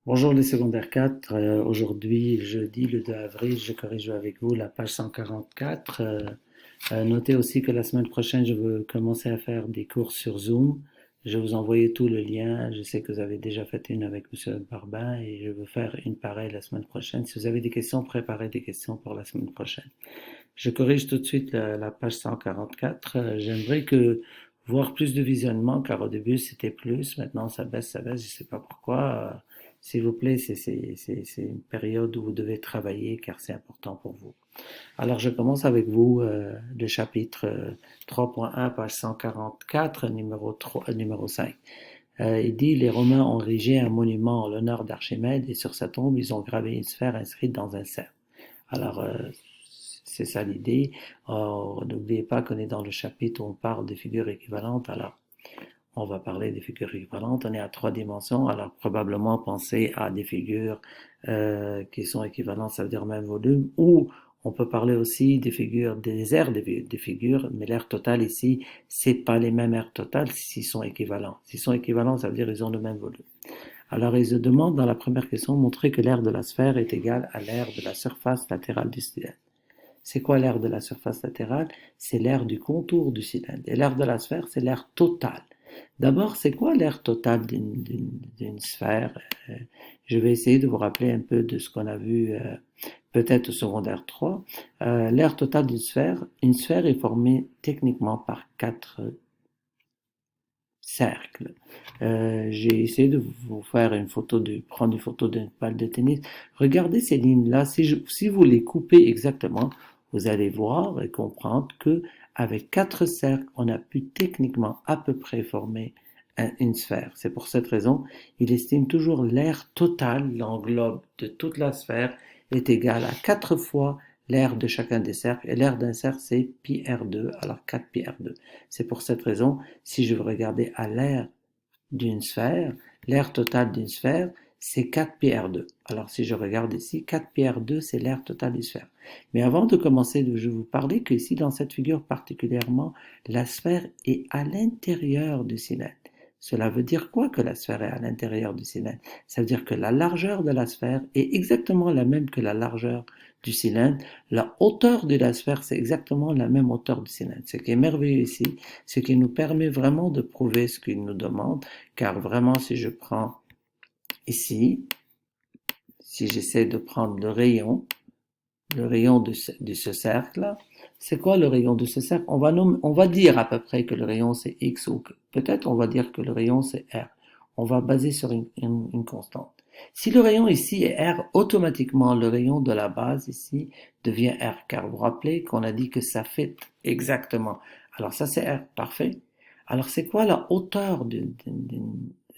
Bonjour les secondaires 4. Aujourd'hui, jeudi le 2 avril, je corrige avec vous la page 144. Notez aussi que la semaine prochaine, je veux commencer à faire des cours sur Zoom. Je vais vous envoyer tout le lien. Je sais que vous avez déjà fait une avec Monsieur Barbin et je veux faire une pareille la semaine prochaine. Si vous avez des questions, préparez des questions pour la semaine prochaine. Je corrige tout de suite la page 144. J'aimerais que voir plus de visionnement, car au début c'était plus, maintenant ça baisse, je ne sais pas pourquoi. S'il vous plaît, c'est une période où vous devez travailler, car c'est important pour vous. Alors je commence avec vous le chapitre 3.1, page 144, numéro 5. Il dit, les Romains ont érigé un monument en l'honneur d'Archimède et sur sa tombe, ils ont gravé une sphère inscrite dans un cercle. Alors, c'est ça l'idée. N'oubliez pas qu'on est dans le chapitre où on parle des figures équivalentes. Alors, on va parler des figures équivalentes. On est à 3 dimensions. Alors, probablement penser à des figures qui sont équivalentes, ça veut dire même volume. Ou on peut parler aussi des figures, des aires des figures, mais l'aire totale ici, c'est pas les mêmes aires totales s'ils sont équivalents. S'ils sont équivalents, ça veut dire ils ont le même volume. Alors, ils se demandent dans la première question, montrer que l'aire de la sphère est égale à l'aire de la surface latérale du cylindre. C'est quoi l'aire de la surface latérale? C'est l'aire du contour du cylindre. Et l'aire de la sphère, c'est l'aire totale. D'abord, c'est quoi l'aire totale d'une sphère? Je vais essayer de vous rappeler un peu de ce qu'on a vu peut-être au secondaire 3. L'aire totale une sphère est formée techniquement par quatre cercles. J'ai essayé de vous faire prendre une photo d'une balle de tennis. Regardez ces lignes-là. Si vous les coupez exactement, vous allez voir et comprendre que avec quatre cercles, on a pu techniquement à peu près former une sphère. C'est pour cette raison, il estime toujours l'aire totale, l'englobe de toute la sphère, est égal à 4 fois l'aire de chacun des cercles. Et l'aire d'un cercle, c'est pi r2, alors 4 pi r2. C'est pour cette raison, si je veux regarder à l'aire d'une sphère, l'aire totale d'une sphère, c'est 4 pi r2. Alors si je regarde ici, 4 pi r2, c'est l'aire totale d'une sphère. Mais avant de commencer, je vais vous parler que ici, dans cette figure particulièrement, la sphère est à l'intérieur du cylindre. Cela veut dire quoi que la sphère est à l'intérieur du cylindre? Ça veut dire que la largeur de la sphère est exactement la même que la largeur du cylindre. La hauteur de la sphère, c'est exactement la même hauteur du cylindre. Ce qui est merveilleux ici, ce qui nous permet vraiment de prouver ce qu'il nous demande, car vraiment, si je prends ici, si j'essaie de prendre le rayon de ce cercle, c'est quoi le rayon de ce cercle? On va dire à peu près que le rayon c'est X ou peut-être on va dire que le rayon c'est R. On va baser sur une constante. Si le rayon ici est R, automatiquement le rayon de la base ici devient R, car vous vous rappelez qu'on a dit que ça fait exactement. Alors ça c'est R, parfait. Alors c'est quoi la hauteur de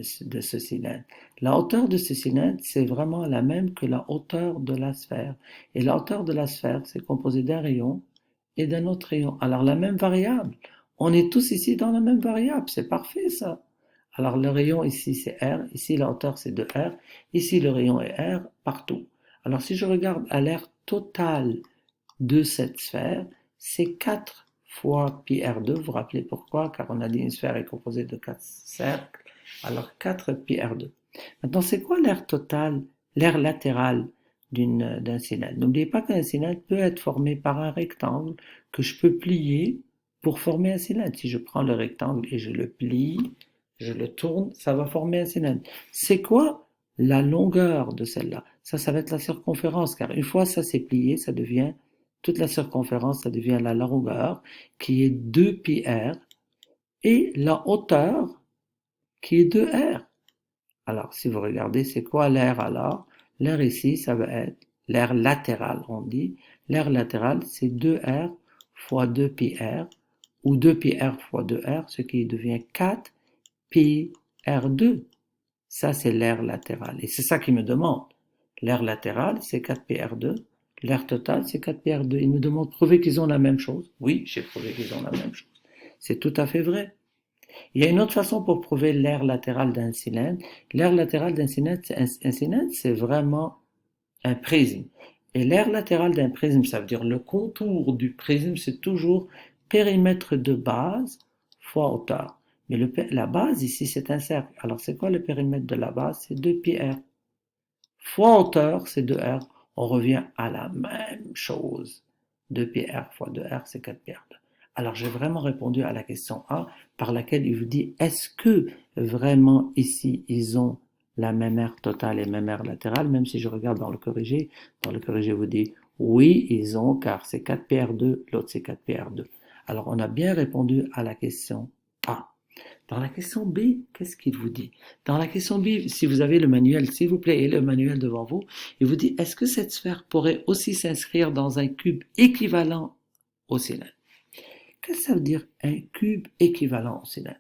ce cylindre? La hauteur de ce cylindre, c'est vraiment la même que la hauteur de la sphère. Et la hauteur de la sphère, c'est composé d'un rayon et d'un autre rayon. Alors la même variable. On est tous ici dans la même variable. C'est parfait ça. Alors le rayon ici c'est R, ici la hauteur c'est de R, ici le rayon est R partout. Alors si je regarde à l'aire totale de cette sphère, c'est 4 fois pi r2. Vous vous rappelez pourquoi? Car on a dit une sphère est composée de 4 cercles. Alors 4 pi r2. Maintenant, c'est quoi l'aire totale, l'aire latérale d'un cylindre? N'oubliez pas qu'un cylindre peut être formé par un rectangle que je peux plier pour former un cylindre. Si je prends le rectangle et je le plie, je le tourne, ça va former un cylindre. C'est quoi la longueur de celle-là? Ça va être la circonférence, car une fois ça s'est plié, ça devient toute la circonférence, ça devient la longueur qui est 2 pi r et la hauteur qui est 2 r. Alors, si vous regardez, c'est quoi l'air alors? L'air ici, ça va être l'air latéral, on dit. L'air latéral, c'est 2R fois 2πr, ou 2πr fois 2r, ce qui devient 4πr2. Ça, c'est l'air latéral. Et c'est ça qu'il me demande. L'air latéral, c'est 4πr2. L'air total, c'est 4πr2. Il me demande de prouver qu'ils ont la même chose. Oui, j'ai prouvé qu'ils ont la même chose. C'est tout à fait vrai. Il y a une autre façon pour prouver l'aire latérale d'un cylindre. L'aire latérale d'un cylindre, c'est vraiment un prisme. Et l'aire latérale d'un prisme, ça veut dire le contour du prisme, c'est toujours périmètre de base fois hauteur. Mais la base ici, c'est un cercle. Alors c'est quoi le périmètre de la base? C'est 2πr. fois hauteur, c'est 2R. On revient à la même chose. 2πr fois 2R, c'est 4πr2. Alors, j'ai vraiment répondu à la question A, par laquelle il vous dit, est-ce que vraiment ici, ils ont la même aire totale et même aire latérale, même si je regarde dans le corrigé vous dit, oui, ils ont, car c'est 4πr2, l'autre c'est 4πr2. Alors, on a bien répondu à la question A. Dans la question B, qu'est-ce qu'il vous dit? Dans la question B, si vous avez le manuel, s'il vous plaît, et le manuel devant vous, il vous dit, est-ce que cette sphère pourrait aussi s'inscrire dans un cube équivalent au cylindre? Qu'est-ce que ça veut dire un cube équivalent au cylindre?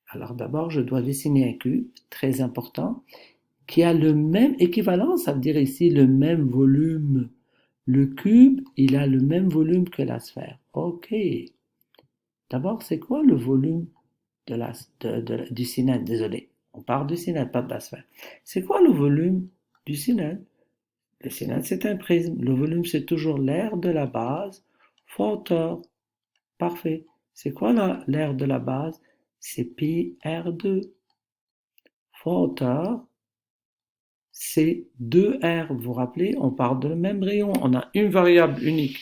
Alors d'abord, je dois dessiner un cube, très important, qui a le même équivalent, ça veut dire ici le même volume. Le cube, il a le même volume que la sphère. Ok. D'abord, c'est quoi le volume du cylindre? Désolé, on parle du cylindre, pas de la sphère. C'est quoi le volume du cylindre? Le cylindre, c'est un prisme. Le volume, c'est toujours l'aire de la base fois hauteur. Parfait. C'est quoi l'aire de la base? C'est pi r2 fois hauteur. C'est 2r. Vous vous rappelez, on parle de même rayon. On a une variable unique.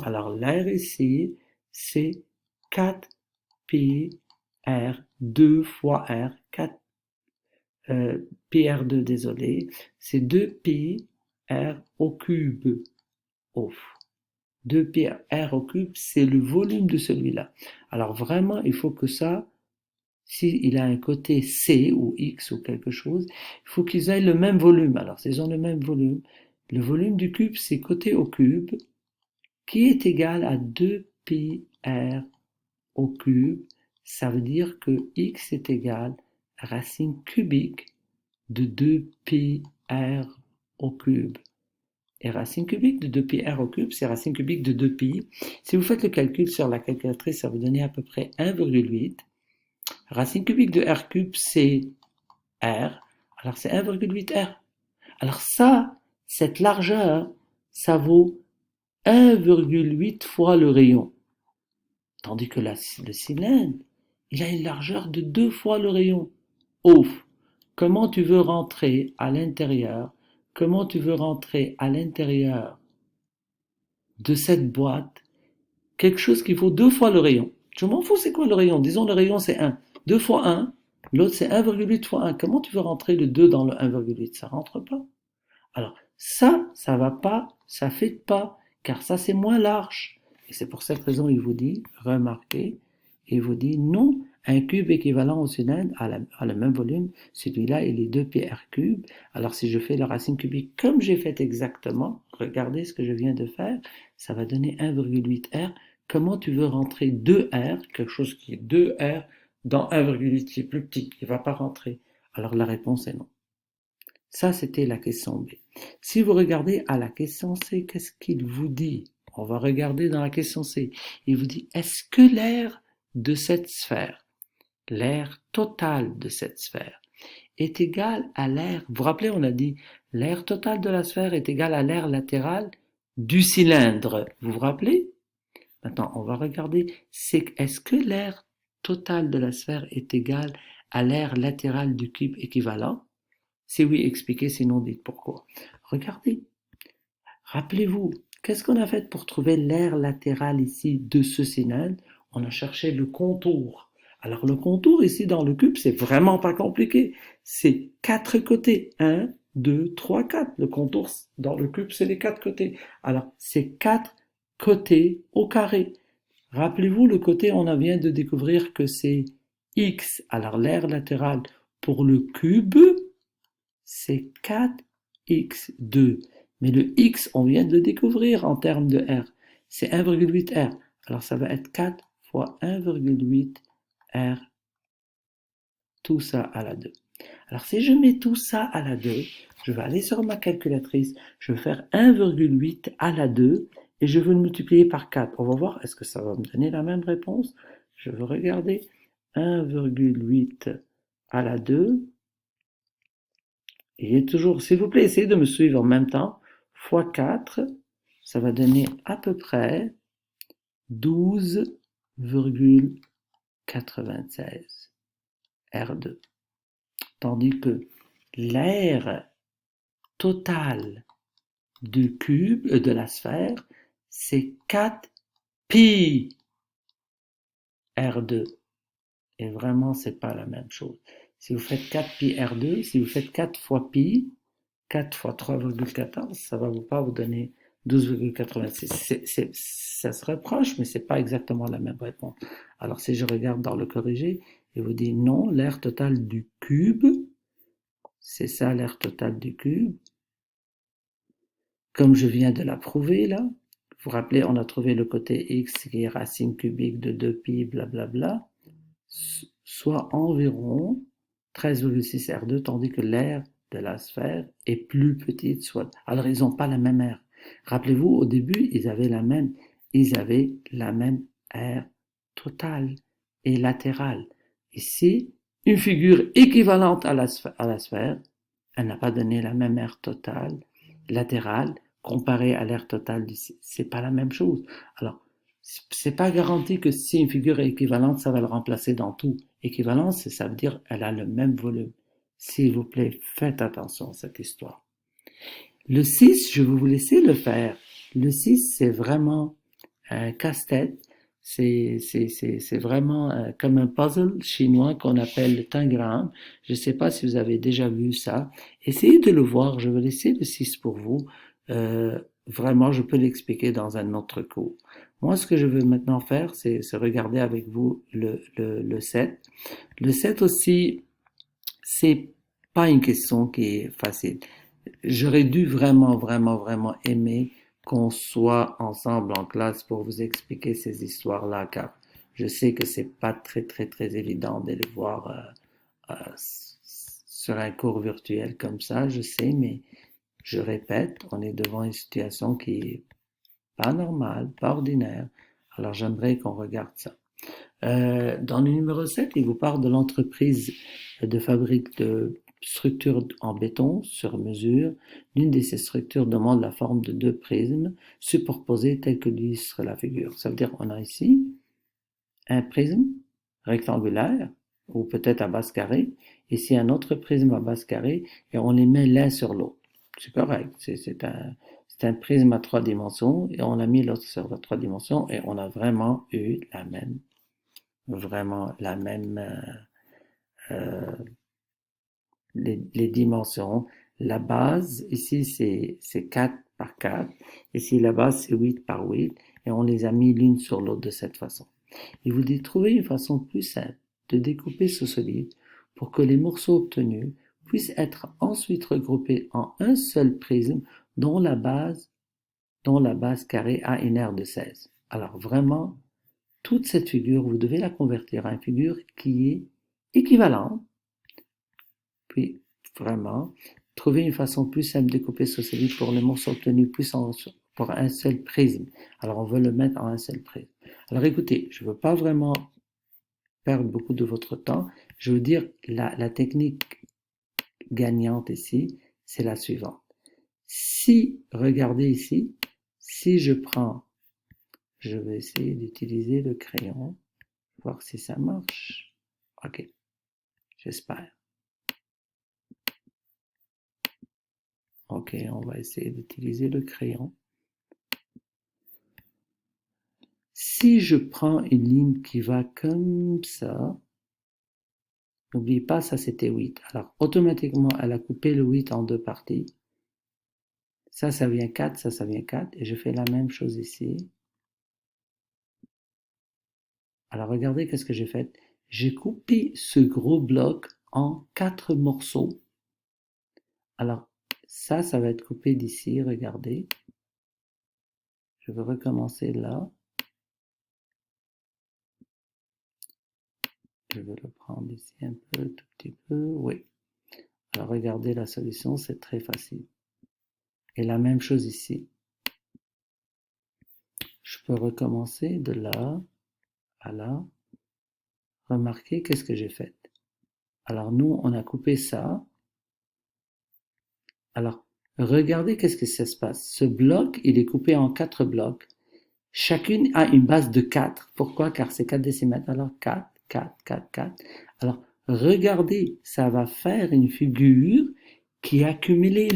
Alors l'aire ici, c'est 4pi r 2 fois r. 4 pi r2, désolé. C'est 2pi r au cube. Ouf. 2pi r au cube, c'est le volume de celui-là. Alors vraiment, il faut que ça, s'il a un côté C ou X ou quelque chose, il faut qu'ils aient le même volume. Alors, s'ils ont le même volume, le volume du cube, c'est côté au cube, qui est égal à 2pi r au cube. Ça veut dire que X est égal à racine cubique de 2pi r au cube. Et racine cubique de 2pi r au cube, c'est racine cubique de 2pi. Si vous faites le calcul sur la calculatrice, ça va vous donner à peu près 1,8. Racine cubique de r cube, c'est r. Alors c'est 1,8 r. Alors ça, cette largeur, ça vaut 1,8 fois le rayon. Tandis que le cylindre, il a une largeur de 2 fois le rayon. Ouf! Comment tu veux rentrer à l'intérieur? Comment tu veux rentrer à l'intérieur de cette boîte quelque chose qui vaut 2 fois le rayon? Je m'en fous, c'est quoi le rayon? Disons le rayon c'est 1. 2 fois 1, l'autre c'est 1,8 fois 1. Comment tu veux rentrer le 2 dans le 1,8? Ça rentre pas. Alors ça va pas, ça fait pas, car ça c'est moins large. Et c'est pour cette raison il vous dit, remarquez, il vous dit non, un cube équivalent au cylindre a le même volume, celui-là il est 2πr cube. Alors si je fais la racine cubique comme j'ai fait exactement, regardez ce que je viens de faire, ça va donner 1,8 r. Comment tu veux rentrer 2r, quelque chose qui est 2r, dans 1,8 qui est plus petit, il ne va pas rentrer? Alors la réponse est non. Ça, c'était la question B. Si vous regardez à la question C, qu'est-ce qu'il vous dit? On va regarder dans la question C. Il vous dit, est-ce que l'aire de cette sphère, l'aire totale de cette sphère, est égale à l'aire, vous vous rappelez, on a dit, l'aire totale de la sphère est égale à l'aire latérale du cylindre. Vous vous rappelez? Maintenant, on va regarder, est-ce que l'aire totale de la sphère est égale à l'aire latérale du cube équivalent? Si oui, expliquez, sinon dites pourquoi. Regardez, rappelez-vous, qu'est-ce qu'on a fait pour trouver l'aire latérale ici de ce cylindre? On a cherché le contour. Alors le contour ici dans le cube, c'est vraiment pas compliqué. C'est 4 côtés. 1, 2, 3, 4. Le contour dans le cube, c'est les 4 côtés. Alors c'est 4 côtés au carré. Rappelez-vous, le côté, on vient de découvrir que c'est x. Alors l'aire latérale pour le cube, c'est 4x2. Mais le x, on vient de le découvrir en termes de r. C'est 1,8 r. Alors ça va être 4 fois 1,8 r, tout ça à la 2. Alors si je mets tout ça à la 2, je vais aller sur ma calculatrice, je vais faire 1,8 à la 2 et je veux le multiplier par 4. On va voir, est-ce que ça va me donner la même réponse? Je veux regarder 1,8 à la 2. Et toujours, s'il vous plaît, essayez de me suivre en même temps. Fois 4, ça va donner à peu près 12,96 R2. Tandis que l'aire total du cube, de la sphère, c'est 4 pi R2. Et vraiment, c'est pas la même chose. Si vous faites 4 pi R2, si vous faites 4 fois pi, 4 fois 3,14, ça va pas vous donner 12,86. Ça se rapproche, mais c'est pas exactement la même réponse. Alors, si je regarde dans le corrigé, il vous dit non, l'aire totale du cube, c'est ça l'aire totale du cube. Comme je viens de la prouver là, vous vous rappelez, on a trouvé le côté x qui est racine cubique de 2pi, blablabla, soit environ 13,6 R2, tandis que l'aire de la sphère est plus petite, soit. Alors ils n'ont pas la même aire. Rappelez-vous, au début, ils avaient la même aire totale et latérale. Ici, une figure équivalente à la sphère, elle n'a pas donné la même aire totale, latérale, comparée à l'aire totale d'ici. C'est pas la même chose. Alors, c'est pas garanti que si une figure est équivalente, ça va le remplacer dans tout. Équivalence, ça veut dire elle a le même volume. S'il vous plaît, faites attention à cette histoire. Le 6, je vais vous laisser le faire. Le 6, c'est vraiment un casse-tête. C'est vraiment comme un puzzle chinois qu'on appelle le tangram. Je ne sais pas si vous avez déjà vu ça. Essayez de le voir. Je vais laisser le 6 pour vous. Vraiment, je peux l'expliquer dans un autre cours. Moi, ce que je veux maintenant faire, c'est regarder avec vous le 7. Le 7 aussi, c'est pas une question qui est facile. J'aurais dû vraiment aimer qu'on soit ensemble en classe pour vous expliquer ces histoires-là, car je sais que c'est pas très évident de les voir sur un cours virtuel comme ça, je sais, mais je répète, on est devant une situation qui est pas normale, pas ordinaire. Alors j'aimerais qu'on regarde ça. Dans le numéro 7, il vous parle de l'entreprise de fabrique de structures en béton sur mesure. L'une de ces structures demande la forme de 2 prismes superposés tels que l'illustre la figure. Ça veut dire qu'on a ici un prisme rectangulaire ou peut-être à base carrée, ici un autre prisme à base carrée et on les met l'un sur l'autre. C'est correct, c'est un prisme à 3 dimensions et on a mis l'autre sur 3 dimensions et on a vraiment eu la même les dimensions. La base, ici, c'est 4 par 4. Ici, la base, c'est 8 par 8. Et on les a mis l'une sur l'autre de cette façon. Il vous dit trouver une façon plus simple de découper ce solide pour que les morceaux obtenus puissent être ensuite regroupés en un seul prisme dont la base carrée a une aire de 16. Alors vraiment, toute cette figure, vous devez la convertir à une figure qui est équivalente. Puis, vraiment, trouver une façon plus simple de découper ce solide pour les morceaux obtenus pour un seul prisme. Alors, on veut le mettre en un seul prisme. Alors, écoutez, je ne veux pas vraiment perdre beaucoup de votre temps. Je veux dire, la technique gagnante ici, c'est la suivante. Si, regardez ici, si je vais essayer d'utiliser le crayon, voir si ça marche. Ok, j'espère. Ok, on va essayer d'utiliser le crayon. Si je prends une ligne qui va comme ça, n'oubliez pas, ça c'était 8. Alors, automatiquement, elle a coupé le 8 en 2 parties. Ça vient 4, ça vient 4. Et je fais la même chose ici. Alors, regardez qu'est-ce que j'ai fait. J'ai coupé ce gros bloc en 4 morceaux. Alors, ça va être coupé d'ici, regardez. Je vais recommencer là. Je vais le prendre ici un peu, tout petit peu, oui. Alors regardez la solution, c'est très facile. Et la même chose ici. Je peux recommencer de là à là. Remarquez qu'est-ce que j'ai fait. Alors nous, on a coupé ça. Alors, regardez qu'est-ce que ça se passe. Ce bloc, il est coupé en 4 blocs. Chacune a une base de 4. Pourquoi? Car c'est 4 décimètres. Alors 4, 4, 4, 4. Alors, regardez, ça va faire une figure qui est accumulée